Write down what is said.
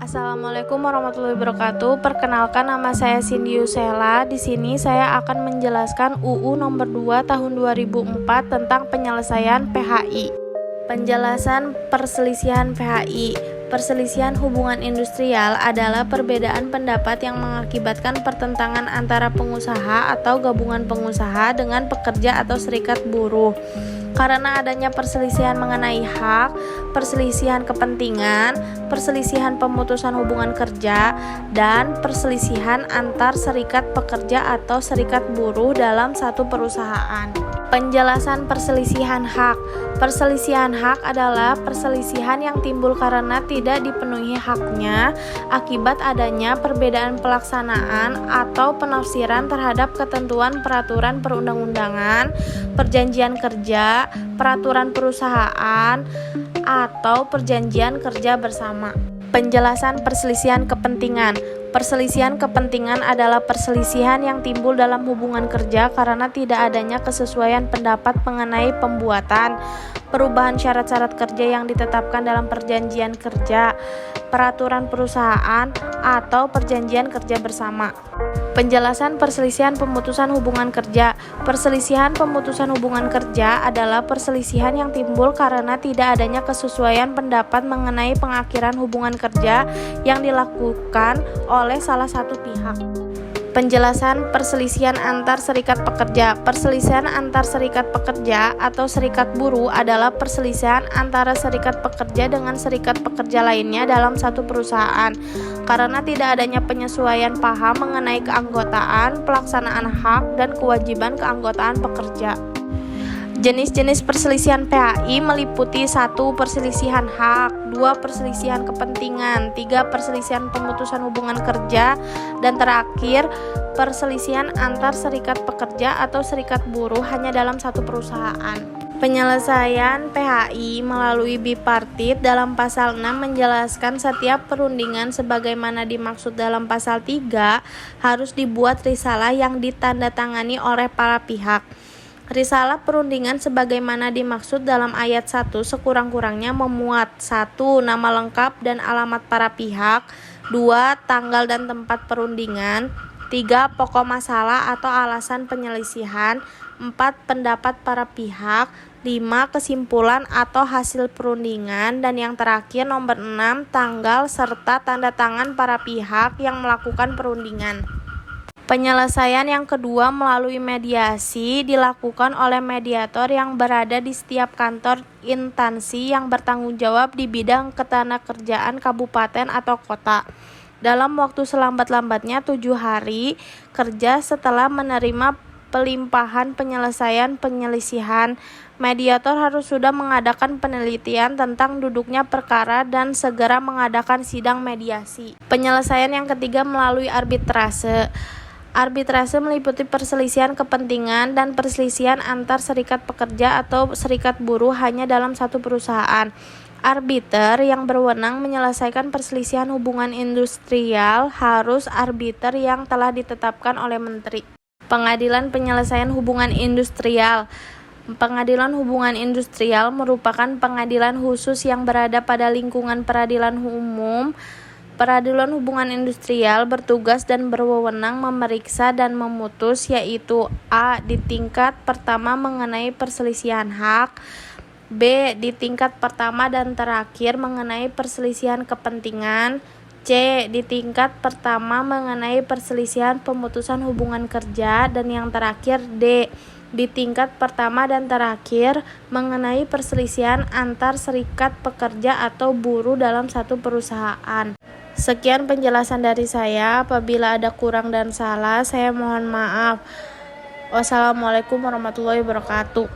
Assalamualaikum warahmatullahi wabarakatuh. Perkenalkan, nama saya Cindy Yusela. Di sini saya akan menjelaskan UU nomor 2 tahun 2004 tentang penyelesaian PHI. Penjelasan perselisihan PHI. Perselisihan hubungan industrial adalah perbedaan pendapat yang mengakibatkan pertentangan antara pengusaha atau gabungan pengusaha dengan pekerja atau serikat buruh. Karena adanya perselisihan mengenai hak, perselisihan kepentingan, perselisihan pemutusan hubungan kerja, dan perselisihan antar serikat pekerja atau serikat buruh dalam satu perusahaan. Penjelasan perselisihan hak. Perselisihan hak adalah perselisihan yang timbul karena tidak dipenuhi haknya akibat adanya perbedaan pelaksanaan atau penafsiran terhadap ketentuan peraturan perundang-undangan, perjanjian kerja, peraturan perusahaan, atau perjanjian kerja bersama. Penjelasan perselisihan kepentingan. Perselisihan kepentingan adalah perselisihan yang timbul dalam hubungan kerja karena tidak adanya kesesuaian pendapat mengenai pembuatan, perubahan syarat-syarat kerja yang ditetapkan dalam perjanjian kerja, peraturan perusahaan, atau perjanjian kerja bersama. Penjelasan perselisihan pemutusan hubungan kerja. Perselisihan pemutusan hubungan kerja adalah perselisihan yang timbul karena tidak adanya kesesuaian pendapat mengenai pengakhiran hubungan kerja yang dilakukan oleh salah satu pihak. Penjelasan perselisihan antar serikat pekerja. Perselisihan antar serikat pekerja atau serikat buruh adalah perselisihan antara serikat pekerja dengan serikat pekerja lainnya dalam satu perusahaan karena tidak adanya penyesuaian paham mengenai keanggotaan, pelaksanaan hak, dan kewajiban keanggotaan pekerja. Jenis-jenis perselisihan PHI meliputi 1. Perselisihan hak, 2. Perselisihan kepentingan, 3. Perselisihan pemutusan hubungan kerja, dan terakhir, perselisihan antar serikat pekerja atau serikat buruh hanya dalam satu perusahaan. Penyelesaian PHI melalui bipartit dalam pasal 6 menjelaskan setiap perundingan sebagaimana dimaksud dalam pasal 3 harus dibuat risalah yang ditandatangani oleh para pihak. Risalah perundingan sebagaimana dimaksud dalam ayat 1 sekurang-kurangnya memuat 1. Nama lengkap dan alamat para pihak, 2. Tanggal dan tempat perundingan, 3. Pokok masalah atau alasan penyelisihan, 4. Pendapat para pihak, 5. Kesimpulan atau hasil perundingan, dan yang terakhir nomor 6. Tanggal serta tanda tangan para pihak yang melakukan perundingan. Penyelesaian yang kedua melalui mediasi dilakukan oleh mediator yang berada di setiap kantor instansi yang bertanggung jawab di bidang ketenagakerjaan kabupaten atau kota dalam waktu selambat-lambatnya 7 hari kerja setelah menerima pelimpahan penyelesaian mediator harus sudah mengadakan penelitian tentang duduknya perkara dan segera mengadakan sidang mediasi. Penyelesaian yang ketiga melalui arbitrase. Arbitrase meliputi perselisihan kepentingan dan perselisihan antar serikat pekerja atau serikat buruh hanya dalam satu perusahaan. Arbiter yang berwenang menyelesaikan perselisihan hubungan industrial harus arbiter yang telah ditetapkan oleh menteri. Pengadilan penyelesaian hubungan industrial. Pengadilan hubungan industrial merupakan pengadilan khusus yang berada pada lingkungan peradilan umum. Peradilan hubungan industrial bertugas dan berwenang memeriksa dan memutus, yaitu A. Di tingkat pertama mengenai perselisihan hak, B. Di tingkat pertama dan terakhir mengenai perselisihan kepentingan, C. Di tingkat pertama mengenai perselisihan pemutusan hubungan kerja, dan yang terakhir D. Di tingkat pertama dan terakhir mengenai perselisihan antar serikat pekerja atau buruh dalam satu perusahaan. Sekian penjelasan dari saya. Apabila ada kurang dan salah, saya mohon maaf. Wassalamualaikum warahmatullahi wabarakatuh.